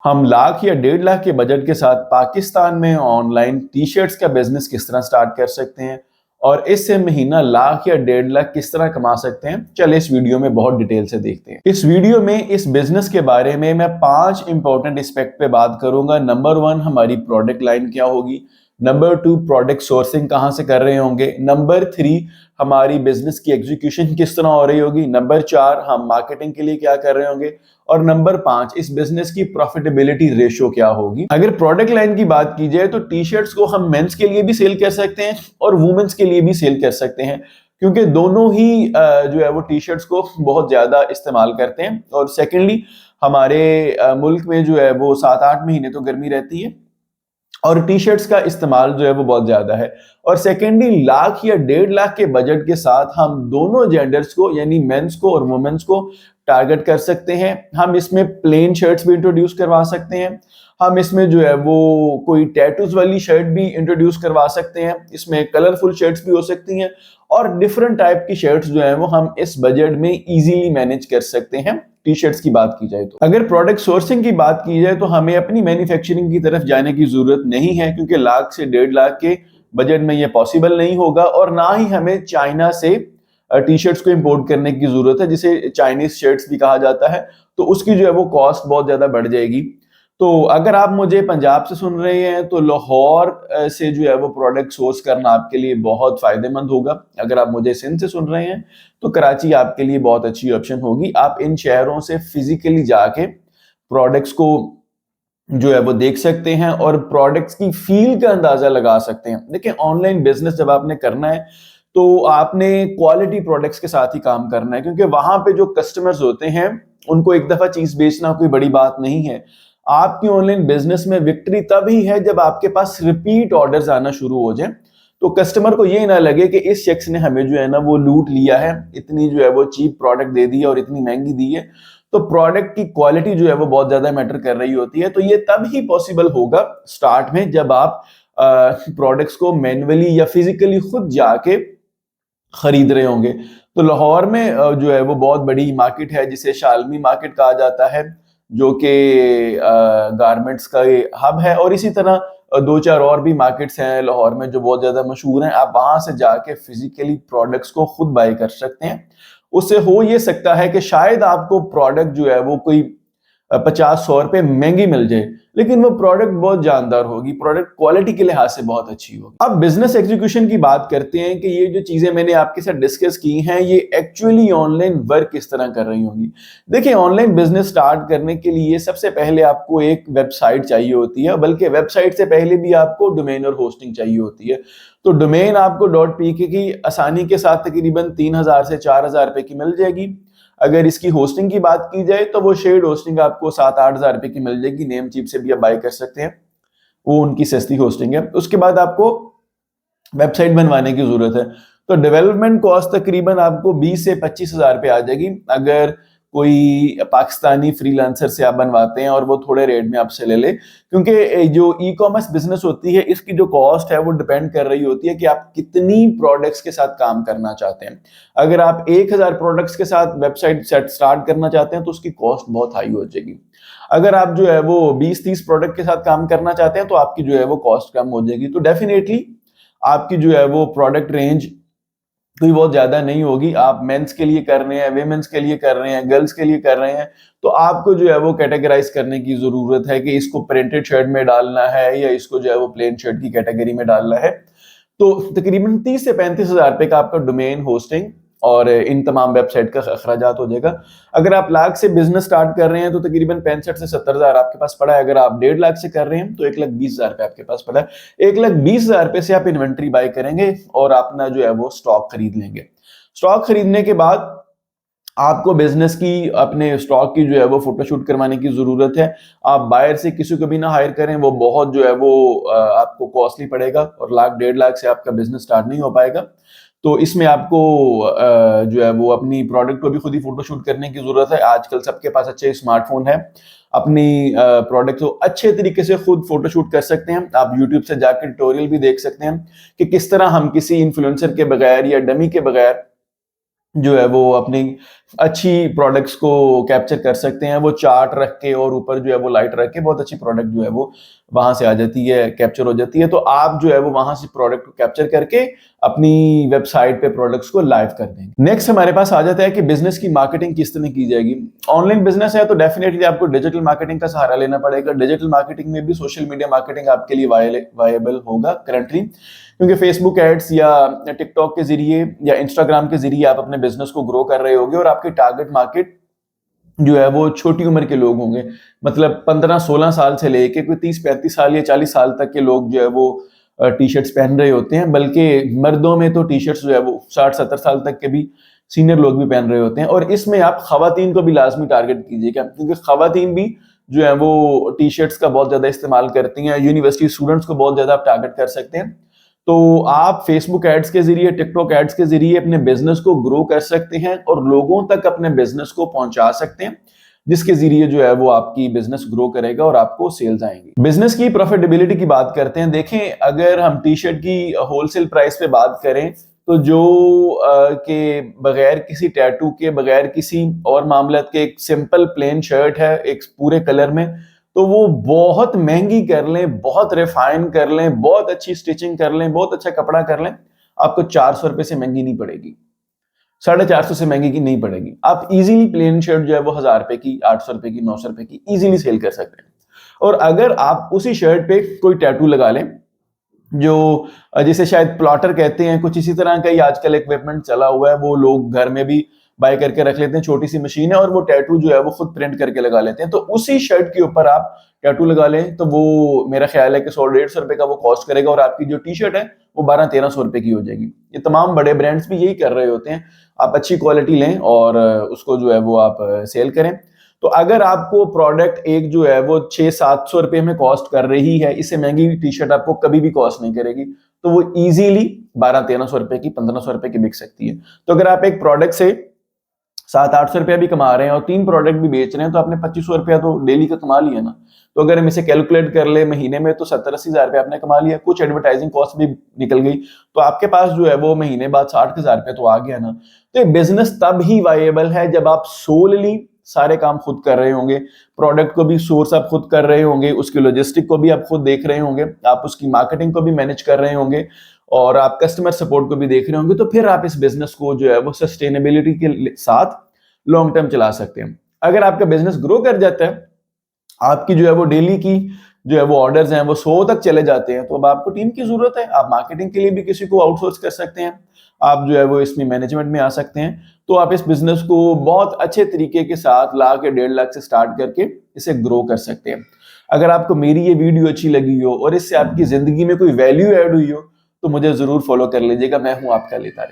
हम लाख या 1.5 लाख के बजट के साथ पाकिस्तान में ऑनलाइन टी शर्ट्स का बिजनेस किस तरह स्टार्ट कर सकते हैं और इससे महीना लाख या 1.5 लाख किस तरह कमा सकते हैं, चलिए इस वीडियो में बहुत डिटेल से देखते हैं। इस वीडियो में इस बिजनेस के बारे में मैं 5 इंपॉर्टेंट एस्पेक्ट पे बात करूंगा। नंबर 1, हमारी प्रोडक्ट लाइन क्या होगी। नंबर 2, प्रोडक्ट सोर्सिंग कहाँ से कर रहे होंगे। नंबर 3, हमारी बिजनेस की एग्जीक्यूशन किस तरह हो रही होगी। नंबर 4, हम मार्केटिंग के लिए क्या कर रहे होंगे। और नंबर 5, इस बिजनेस की प्रॉफिटेबिलिटी रेशियो क्या होगी। अगर प्रोडक्ट लाइन की बात की जाए तो टी शर्ट्स को हम मेंस के लिए भी सेल कर सकते हैं और वुमेन्स के लिए भी सेल कर सकते हैं, क्योंकि दोनों ही जो है वो टी शर्ट्स को बहुत ज्यादा इस्तेमाल करते हैं। और सेकेंडली, हमारे मुल्क में जो है वो 7-8 महीने तो गर्मी रहती है और टी शर्ट्स का इस्तेमाल जो है वो बहुत ज्यादा है। और सेकेंडली, लाख या 1.5 लाख के बजट के साथ हम दोनों जेंडर्स को यानी मेंस को और वुमेन्स को टारगेट कर सकते हैं। हम इसमें प्लेन शर्ट्स भी इंट्रोड्यूस करवा सकते हैं, हम इसमें जो है वो कोई टैटूज वाली शर्ट भी इंट्रोड्यूस करवा सकते हैं, इसमें कलरफुल शर्ट्स भी हो सकती हैं और डिफरेंट टाइप की शर्ट्स जो है वो हम इस बजट में इजीली मैनेज कर सकते हैं। टी शर्ट्स की बात की जाए तो अगर प्रोडक्ट सोर्सिंग की बात की जाए तो हमें अपनी मैन्युफैक्चरिंग की तरफ जाने की जरूरत नहीं है, क्योंकि लाख से 1.5 लाख के बजट में ये पॉसिबल नहीं होगा और ना ही हमें चाइना से टी शर्ट्स को इंपोर्ट करने की जरूरत है, जिसे चाइनीज शर्ट्स भी कहा जाता है। तो उसकी जो है वो कॉस्ट बहुत ज्यादा बढ़ जाएगी। तो अगर आप मुझे पंजाब से सुन रहे हैं तो लाहौर से जो है वो प्रोडक्ट सोर्स करना आपके लिए बहुत फायदेमंद होगा। अगर आप मुझे सिंध से सुन रहे हैं तो कराची आपके लिए बहुत अच्छी ऑप्शन होगी। आप इन शहरों से फिजिकली जाके प्रोडक्ट्स को जो है वो देख सकते हैं और प्रोडक्ट्स की फील का अंदाजा लगा सकते हैं। देखिए, ऑनलाइन बिजनेस जब आपने करना है तो आपने क्वालिटी प्रोडक्ट्स के साथ ही काम करना है, क्योंकि वहां पे जो कस्टमर्स होते हैं उनको एक दफा चीज बेचना कोई बड़ी बात नहीं है। आपकी ऑनलाइन बिजनेस में विक्ट्री तभी है जब आपके पास रिपीट ऑर्डर्स आना शुरू हो जाए, तो कस्टमर को ये ना लगे कि इस शख्स ने हमें जो है ना वो लूट लिया है, इतनी जो है वो चीप प्रोडक्ट दे दी है और इतनी महंगी दी है। तो प्रोडक्ट की क्वालिटी जो है वो बहुत ज्यादा मैटर कर रही होती है। तो ये तब ही पॉसिबल होगा स्टार्ट में जब आप प्रोडक्ट्स को मैन्युअली या फिजिकली खुद जाके खरीद रहे होंगे। तो लाहौर में जो है वो बहुत बड़ी मार्केट है जिसे शालमी मार्केट कहा जाता है, जो कि गारमेंट्स का हब है। और इसी तरह 2-4 और भी मार्केट्स हैं लाहौर में जो बहुत ज्यादा मशहूर हैं। आप वहां से जाके फिजिकली प्रोडक्ट्स को खुद बाय कर सकते हैं। उससे हो ये सकता है कि शायद आपको प्रोडक्ट जो है वो कोई 50-100 रुपए महंगी मिल जाए, लेकिन वो प्रोडक्ट बहुत जानदार होगी, प्रोडक्ट क्वालिटी के लिहाज से बहुत अच्छी होगी। अब बिजनेस एग्जीक्यूशन की बात करते हैं कि ये जो चीजें मैंने आपके साथ डिस्कस की हैं ये एक्चुअली ऑनलाइन वर्क किस तरह कर रही होंगी। देखिए, ऑनलाइन बिजनेस स्टार्ट करने के लिए सबसे पहले आपको एक वेबसाइट चाहिए होती है, बल्कि वेबसाइट से पहले भी आपको डोमेन और होस्टिंग चाहिए होती है। तो डोमेन आपको .pk की आसानी के साथ तकरीबन 3,000 से 4,000 रुपए की मिल जाएगी। अगर इसकी होस्टिंग की बात की जाए तो वो शेयर्ड होस्टिंग आपको 7-8 हजार रुपए की मिल जाएगी। नेम चीप से भी आप बाय कर सकते हैं, वो उनकी सस्ती होस्टिंग है। उसके बाद आपको वेबसाइट बनवाने की जरूरत है, तो डेवलपमेंट कॉस्ट तकरीबन आपको 20 से 25 हजार रुपए आ जाएगी। अगर कोई पाकिस्तानी फ्रीलांसर से आप बनवाते हैं और वो थोड़े रेट में आपसे ले ले, क्योंकि जो ई कॉमर्स बिजनेस होती है इसकी जो कॉस्ट है वो डिपेंड कर रही होती है कि आप कितनी प्रोडक्ट्स के साथ काम करना चाहते हैं। अगर आप 1,000 प्रोडक्ट्स के साथ वेबसाइट स्टार्ट करना चाहते हैं तो उसकी कॉस्ट बहुत हाई हो जाएगी। अगर आप जो है वो 20-30 प्रोडक्ट के साथ काम करना चाहते हैं तो आपकी जो है वो कॉस्ट कम हो जाएगी। तो डेफिनेटली आपकी जो है वो प्रोडक्ट रेंज कोई बहुत ज्यादा नहीं होगी। आप मेंस के लिए कर रहे हैं, वेमेंस के लिए कर रहे हैं, गर्ल्स के लिए कर रहे हैं, तो आपको जो है वो कैटेगराइज करने की जरूरत है कि इसको प्रिंटेड शर्ट में डालना है या इसको जो है वो प्लेन शर्ट की कैटेगरी में डालना है। तो तकरीबन 30 से 35 हजार रुपए का आपका डोमेन होस्टिंग और इन तमाम वेबसाइट का अखराजात हो जाएगा। अगर आप लाख से बिजनेस स्टार्ट कर रहे हैं तो तकरीबन 65 से 70 हजार आपके पास पड़ा है। अगर आप 1.5 लाख से कर रहे हैं तो 1,20,000 रुपए आपके पास पड़ा है। 1,20,000 रुपए से आप इन्वेंट्री बाय करेंगे और अपना जो है वो स्टॉक खरीद लेंगे। स्टॉक खरीदने के बाद आपको बिजनेस की अपने स्टॉक की जो है वो फोटोशूट करवाने की जरूरत है। आप बायर से किसी को भी ना हायर करें, वो बहुत जो है वो आपको कॉस्टली पड़ेगा और लाख 1.5 लाख से आपका बिजनेस स्टार्ट नहीं हो पाएगा। तो इसमें आपको जो है वो अपनी प्रोडक्ट को भी खुद ही फोटोशूट करने की जरूरत है। आजकल सबके पास अच्छे स्मार्टफोन है, अपनी प्रोडक्ट को अच्छे तरीके से खुद फोटोशूट कर सकते हैं। आप यूट्यूब से जाकर ट्यूटोरियल भी देख सकते हैं कि किस तरह हम किसी इन्फ्लुएंसर के बगैर या डमी के बगैर जो है वो अपनी अच्छी प्रोडक्ट्स को कैप्चर कर सकते हैं। वो चार्ट रख के और ऊपर जो है वो लाइट रख के बहुत अच्छी प्रोडक्ट जो है वो वहां से आ जाती है, कैप्चर हो जाती है। तो आप जो है वो वहां से प्रोडक्ट को कैप्चर करके अपनी वेबसाइट पे प्रोडक्ट्स को लाइव कर देंगे। नेक्स्ट हमारे पास आ जाता है कि बिजनेस की मार्केटिंग किस तरह की जाएगी। ऑनलाइन बिजनेस है तो डेफिनेटली आपको डिजिटल मार्केटिंग का सहारा लेना पड़ेगा। डिजिटल मार्केटिंग में भी सोशल मीडिया मार्केटिंग आपके लिए वायबल होगा करंटली, क्योंकि फेसबुक एड्स या टिकटॉक के जरिए या इंस्टाग्राम के जरिए आप अपने बिजनेस को ग्रो कर रहे होगे और आपके टारगेट मार्केट जो है वो छोटी उम्र के लोग होंगे। मतलब 15-16 साल से लेके कोई 30-35 साल या 40 साल तक के लोग जो है वो टी शर्ट्स पहन रहे होते हैं। बल्कि मर्दों में तो टी शर्ट्स जो है वो 60-70 साल तक के भी सीनियर लोग भी पहन रहे होते हैं। और इसमें आप खवातीन को भी लाजमी टारगेट कीजिएगा, क्योंकि खवातीन भी जो है वो टी शर्ट्स का बहुत ज्यादा इस्तेमाल करती हैं। यूनिवर्सिटी स्टूडेंट्स को बहुत ज्यादा आप टारगेट कर सकते हैं। तो आप फेसबुक एड्स के जरिए, टिकटॉक एड्स के जरिए अपने बिजनेस को ग्रो कर सकते हैं और लोगों तक अपने बिजनेस को पहुंचा सकते हैं, जिसके जरिए जो है वो आपकी बिजनेस ग्रो करेगा और आपको सेल्स आएंगी। बिजनेस की प्रॉफिटेबिलिटी की बात करते हैं। देखें, अगर हम टी शर्ट की होलसेल प्राइस पे बात करें तो जो के बगैर किसी टैटू के, बगैर किसी और मामलत के एक सिंपल प्लेन शर्ट है एक पूरे कलर में, तो वो बहुत महंगी कर लें, बहुत रिफाइन कर लें, बहुत अच्छी स्टिचिंग कर लें, बहुत अच्छा कपड़ा कर लें, आपको 400 रुपए से महंगी नहीं पड़ेगी, 450 से महंगी की नहीं पड़ेगी। आप इजीली प्लेन शर्ट जो है वो 1000 रुपए की, 800 रुपए की, 900 रुपए की इजीली सेल कर सकते हैं। और अगर आप उसी शर्ट पे कोई टैटू लगा लें, जो जिसे शायद प्लॉटर कहते हैं, कुछ इसी तरह का ही आजकल इक्विपमेंट चला हुआ है, वो लोग घर में भी बाय करके रख लेते हैं। छोटी सी मशीन है और वो टैटू जो है वो खुद प्रिंट करके लगा लेते हैं। तो उसी शर्ट के ऊपर आप टैटू लगा लें तो वो मेरा ख्याल है कि 100-150 रुपए का वो कॉस्ट करेगा और आपकी जो टी शर्ट है वो 1200-1300 रुपए की हो जाएगी। ये तमाम बड़े ब्रांड्स भी यही कर रहे होते हैं। आप अच्छी क्वालिटी लें और उसको जो है वो आप सेल करें। तो अगर आपको प्रोडक्ट एक जो है वो 600-700 रुपए में कॉस्ट कर रही है, इससे महंगी टी शर्ट आपको कभी भी कॉस्ट नहीं करेगी, तो वो इजीली 1200-1300 रुपए की, 1500 रुपए की बिक सकती है। तो अगर आप एक प्रोडक्ट से 700-800 रुपया भी कमा रहे हैं और 3 प्रोडक्ट भी बेच रहे हैं, तो आपने 2500 रुपया तो डेली का कमा लिया ना। तो अगर हम इसे कैलकुलेट कर ले महीने में, तो 70-80 हजार रुपया आपने कमा लिया। कुछ एडवर्टाइजिंग कॉस्ट भी निकल गई, तो आपके पास जो है वो महीने बाद 60,000 रुपया तो आ गया ना। तो बिजनेस तब ही वायबल है जब आप सोलली सारे काम खुद कर रहे होंगे, प्रोडक्ट को भी सोर्स आप खुद कर रहे होंगे, उसकी लॉजिस्टिक को भी आप खुद देख रहे होंगे, आप उसकी मार्केटिंग को भी मैनेज कर रहे होंगे और आप कस्टमर सपोर्ट को भी देख रहे होंगे। तो फिर आप इस बिजनेस को जो है वो सस्टेनेबिलिटी के साथ लॉन्ग टर्म चला सकते हैं। अगर आपका बिजनेस ग्रो कर जाता है, आपकी जो है वो डेली की जो है वो ऑर्डर्स हैं वो 100 तक चले जाते हैं, तो अब आपको टीम की जरूरत है। आप मार्केटिंग के लिए भी किसी को आउटसोर्स कर सकते हैं, आप जो है वो इसमें मैनेजमेंट में आ सकते हैं। तो आप इस बिजनेस को बहुत अच्छे तरीके के साथ 1 लाख या 1.5 लाख से स्टार्ट करके इसे ग्रो कर सकते हैं। अगर आपको मेरी ये वीडियो अच्छी लगी हो और इससे आपकी जिंदगी में कोई वैल्यू ऐड हुई हो, तो मुझे जरूर फॉलो कर लीजिएगा। मैं हूं आपका लेता